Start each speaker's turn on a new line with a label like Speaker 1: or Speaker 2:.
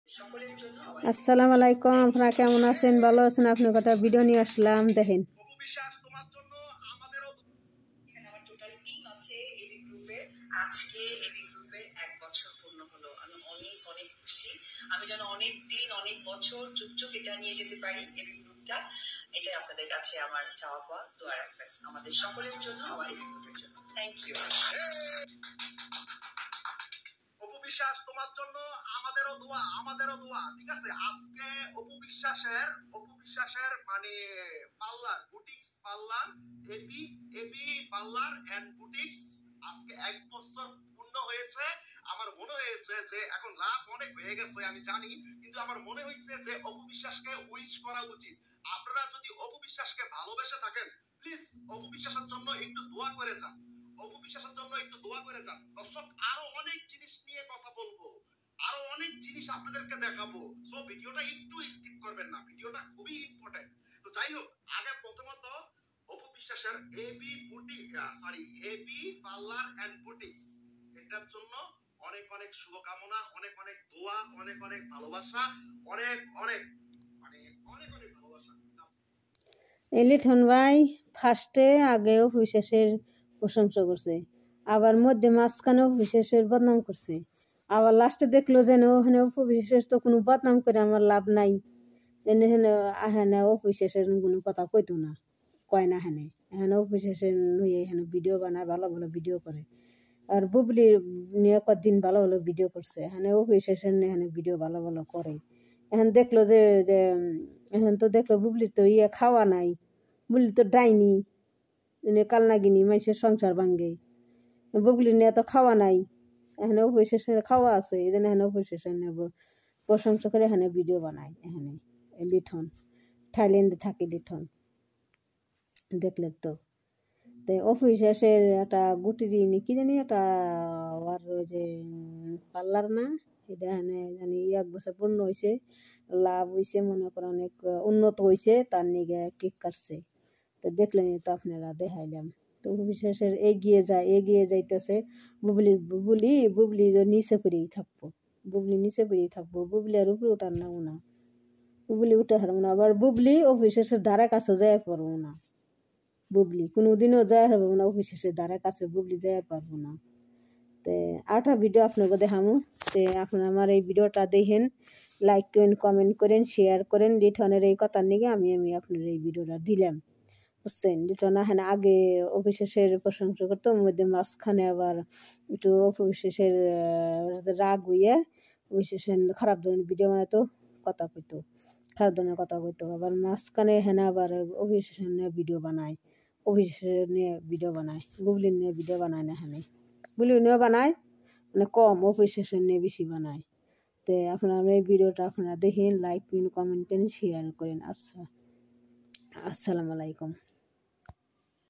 Speaker 1: আসসালামু আলাইকুম, আপনারা কেমন আছেন? ভালো আছেন? আপনার একটা ভিডিও নিয়ে আসলাম, দেখেন।
Speaker 2: আজকে এবি গ্রুপের 1 বছর পূর্ণ হলো। আমি অনেক অনেক খুশি। আমি যেন অনেক দিন অনেক বছর যুগ এটা নিয়ে যেতে পারি এবি গ্রুপটা। এটাই আপনাদের কাছে আমার চাওয়া পাওয়া। দোয়া রাখবেন আমাদের সকলের জন্য, আমার এবি গ্রুপের জন্য। Thank you. অপু বিশ্বাস, তোমার জন্য আমাদেরও দোয়া ঠিক আছে। আজকে অপু বিশ্বাসের মানে parlour boutiques parlour AB parlour and boutiques আজকে 1 বছর পূর্ণ হয়েছে। আমার মনে হয়েছে যে এখন লাভ অনেক হয়ে গেছে আমি জানি, কিন্তু আমার মনে হয়েছে যে অপু বিশ্বাসকে উইশ করা উচিত। আপনারা যদি অপু বিশ্বাসকে ভালোবেসে থাকেন, প্লিজ অপু বিশ্বাসের জন্য একটু দোয়া করে যান। দর্শক, আরো অনেক জিনিস নিয়ে কথা বলবো, আরো অনেক জিনিস আপনাদেরকে দেখাবো। সো ভিডিওটা একটু স্কিপ করবেন না, ভিডিওটা খুবই ইম্পর্টেন্ট। তো যাই হোক, আগে প্রথমত অপু বিশ্বাসের এবি পার্লার এন্ড বুটিক্স, এটার জন্য অনেক অনেক শুভকামনা, অনেক অনেক দোয়া, অনেক অনেক ভালোবাসা, অনেক অনেক ভালোবাসা।
Speaker 1: লিটন ভাই ফার্স্টে আগেও বিশ্বাসের প্রশংসা করছে, আবার মধ্যে মাঝখানেও বিশ্বাসের বদনাম করছে, আবার লাস্টে দেখলো যেন ওখানে বিশ্বাস তো কোনো বদনাম করে আমার লাভ নাই। এনে হেনে আহেনে বিশ্বাসের কোনো কথা কইতো না, কয় না হেনে এখানে বিশ্বাসের নিয়ে এখানে ভিডিও বানায়, ভালো ভালো ভিডিও করে। আর বুবলির নিয়ে কদিন ভালো ভালো ভিডিও করছে, এখানে বিশ্বাসের নিয়ে এখানে ভিডিও ভালো ভালো করে। এখন দেখলো যে যে এখন তো দেখলো বুবলির তো খাওয়া নাই, বুবলি তো ডাইনি, কালনাগিনি, মানুষের সংসার ভাঙ্গে। বুবলি নিয়ে তো খাওয়া নাই, এখানে অপবিশ্বাসের খাওয়া আছে, এই জন্য এখানে অপবিশ্বাসের নেব প্রশংসা করে এখানে ভিডিও বানায়। এখানে লিঠন থাইল্যান্ডে থাকে লিঠন, দেখলেন তো। তাই অপবিশ্বাসের একটা গুটিরি কি জানি একটা আর ওই যে পার্লার না, এটা এখানে জানি 1 বছর পূর্ণ হয়েছে, লাভ হয়েছে, মনে করে অনেক উন্নত হয়েছে, তার নিগে কেক কাটছে। তো দেখলেন তো, আপনারা দেখাইলাম। তো বিশ্বাসের এগিয়ে যাইতেছে। বুবলির নিচে পড়েই থাকবো, বুবলি আর উপরে উঠার না, বুবলি উঠে হারবো না। আবার বুবলি অফিসের ধারে কাছে যায় পারবো না, বুবলি কোনোদিনও যায় পারবো না, অফিসের ধারে কাছে বুবলি যায় পারবো না। তো আরেকটা ভিডিও আপনাকে দেখামো। তো আপনারা আমার এই ভিডিওটা দেখেন, লাইক করেন, কমেন্ট করেন, শেয়ার করেন। লিঠনের এই কথার নিগে আমি আপনার এই ভিডিওটা দিলাম, বুঝছেন। লিটন এখানে আগে অফিসের প্রশংসা করতো, মধ্যে মাঝখানে আবার একটু অফিসের রাগ হইয়া অফিসের খারাপ ধরনের ভিডিও বানাতো, কথা কইতো, খারাপ ধরনের কথা কইতো। আবার মাঝখানে এখানে আবার অফিসের নিয়ে ভিডিও বানায়, বুবলির নিয়ে ভিডিও বানায় না, এখানে বুবলির নিয়ে বানায় মানে কম, অফিসের নিয়ে বেশি বানায়। তো আপনারা এই ভিডিওটা আপনারা দেখেন, লাইক করেন, কমেন্ট করেন, শেয়ার করেন। আসসালামু আলাইকুম।